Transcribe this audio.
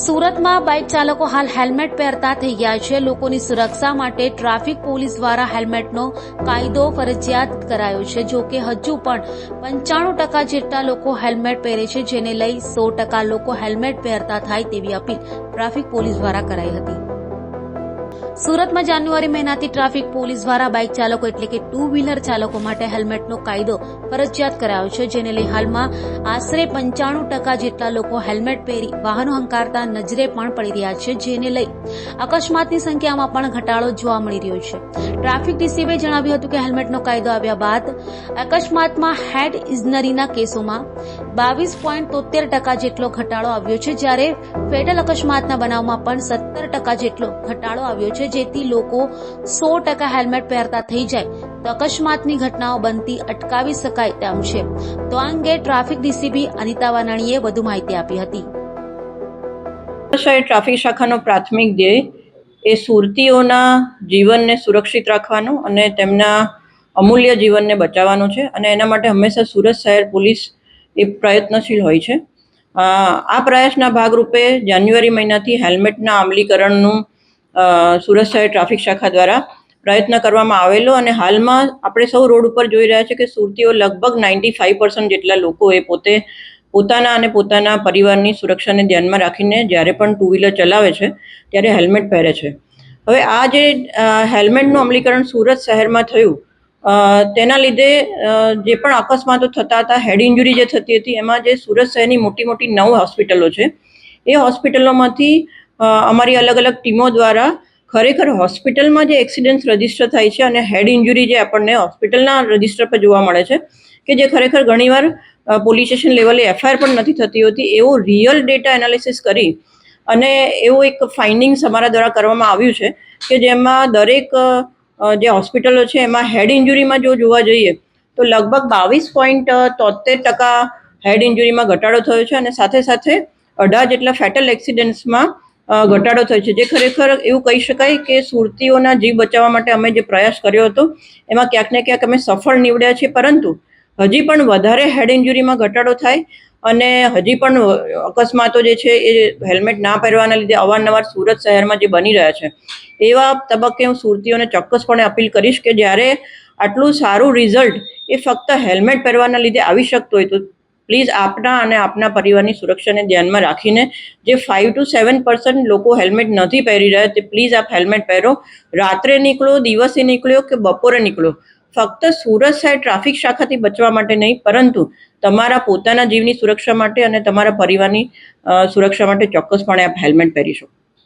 સુરતમાં બાઇક ચાલકો હાલ હેલ્મેટ પહેરતા થઈ ગયા છે। લોકોની સુરક્ષા માટે ટ્રાફિક પોલીસ દ્વારા હેલ્મેટનો કાયદો ફરજિયાત કરાયો છે। જો કે હજુ પણ 95% જેટલા લોકો હેલ્મેટ પહેરે છે, જેને લઈ 100% લોકો હેલ્મેટ પહેરતા થાય તેવી અપીલ ટ્રાફિક પોલીસ દ્વારા કરાઈ હતી। સુરતમાં જાન્યુઆરી મહિનાથી ટ્રાફિક પોલીસ દ્વારા બાઇક ચાલકો એટલે કે ટુ વ્હીલર ચાલકો માટે હેલ્મેટનો કાયદો ફરજિયાત કરાયો છે, જેને લઈ હાલમાં આશરે 95% જેટલા લોકો હેલ્મેટ પહેરી વાહનો હંકારતા નજરે પણ પડી રહ્યા છે, જેને લઈ અકસ્માતની સંખ્યામાં પણ ઘટાડો જોવા મળી રહ્યો છે। ટ્રાફિક ડીસીપીએ જણાવ્યું હતું કે હેલ્મેટનો કાયદો આવ્યા બાદ અકસ્માતમાં હેડ ઇજનરીના કેસોમાં 22.73% જેટલો ઘટાડો આવ્યો છે, જ્યારે ફેટલ અકસ્માતના બનાવમાં પણ 17% જેટલો ઘટાડો આવ્યો છે, જેથી લોકો 100% હેલ્મેટ પહેરતા થઈ જાય તો અકસ્માતની ઘટનાઓ બનતી અટકાવી શકાય તેમ છે। તો આ અંગે ટ્રાફિક ડીસીપી અનિતા વાનાણીએ વધુ માહિતી આપી હતી। ટ્રાફિક શાખાનો પ્રાથમિક ધ્યેય એ સુરતીઓના જીવનને સુરક્ષિત રાખવાનો અને તેમના અમૂલ્ય જીવનને બચાવવાનો છે, અને એના માટે હંમેશા સુરત શહેર પોલીસ એ પ્રયત્નશીલ હોય છે। આ પ્રયાસના ભાગરૂપે જાન્યુઆરી મહિનાથી હેલ્મેટના અમલીકરણનું સુરત શહેર ટ્રાફિક શાખા દ્વારા પ્રયત્ન કરવામાં આવેલો, અને હાલમાં આપણે સૌ રોડ ઉપર જોઈ રહ્યા છે કે સુરતીઓ લગભગ 95% જેટલા લોકો એ પોતાના અને પોતાના પરિવારની સુરક્ષાને ધ્યાનમાં રાખીને જ્યારે પણ ટુ વ્હીલર ચલાવે છે ત્યારે હેલ્મેટ પહેરે છે। હવે આ જે હેલ્મેટનું અમલીકરણ સુરત શહેરમાં થયું, તેના લીધે જે પણ અકસ્માતો થતા હતા, હેડ ઇન્જરી જે થતી હતી, એમાં જે સુરત શહેરની મોટી 9 હોસ્પિટલો છે, એ હોસ્પિટલોમાંથી અમારી અલગ અલગ ટીમો દ્વારા ખરેખર હોસ્પિટલમાં જે એક્સિડન્ટ રજીસ્ટર થાય છે અને હેડ ઇન્જરી જે આપણને હોસ્પિટલના રજીસ્ટર પર જોવા મળે છે, કે જે ખરેખર ઘણીવાર પોલીસ સ્ટેશન લેવલે એફઆઈઆર પણ નથી થતી હોતી, એવો રિયલ ડેટા એનાલિસિસ કરી અને એવું એક ફાઇન્ડિંગ્સ અમારા દ્વારા કરવામાં આવ્યું છે કે જેમાં દરેક જે હોસ્પિટલો છે એમાં હેડ ઇન્જરીમાં જો જોવા જઈએ તો લગભગ 22.73% હેડ ઇન્જરીમાં ઘટાડો થયો છે, અને સાથે સાથે 18 જેટલા ફેટલ એક્સિડન્ટ્સમાં ઘટાડો થયો છે, જે ખરેખર એવું કહી શકાય કે સુરતીઓના જીવ બચાવવા માટે અમે જે પ્રયાસ કર્યો હતો એમાં ક્યાંક ને ક્યાંક અમે સફળ નીવડ્યા છીએ, પરંતુ હજી પણ વધારે હેડ ઇન્જરીમાં ઘટાડો થાય અને હજી પણ અકસ્માતો જે છે એ હેલ્મેટ ના પહેરવાના લીધે અવારનવાર સુરત શહેરમાં જે બની રહ્યા છે, એવા તબક્કે હું સુરતીઓને ચોક્કસપણે અપીલ કરીશ કે જ્યારે આટલું સારું રિઝલ્ટ એ ફક્ત હેલ્મેટ પહેરવાના લીધે આવી શકતું હોય તો પ્લીઝ આપના અને આપના પરિવારની સુરક્ષાને ધ્યાનમાં રાખીને જે 5 to 7% લોકો હેલ્મેટ નથી પહેરી રહ્યા, તે પ્લીઝ આપ હેલ્મેટ પહેરો। રાત્રે નીકળો, દિવસે નીકળ્યો કે બપોરે નીકળો, ફક્ત સુરત શહેર ટ્રાફિક શાખાથી બચવા માટે નહીં, પરંતુ તમારા પોતાના જીવની સુરક્ષા માટે અને તમારા પરિવારની સુરક્ષા માટે ચોક્કસપણે આપ હેલ્મેટ પહેરી શકો।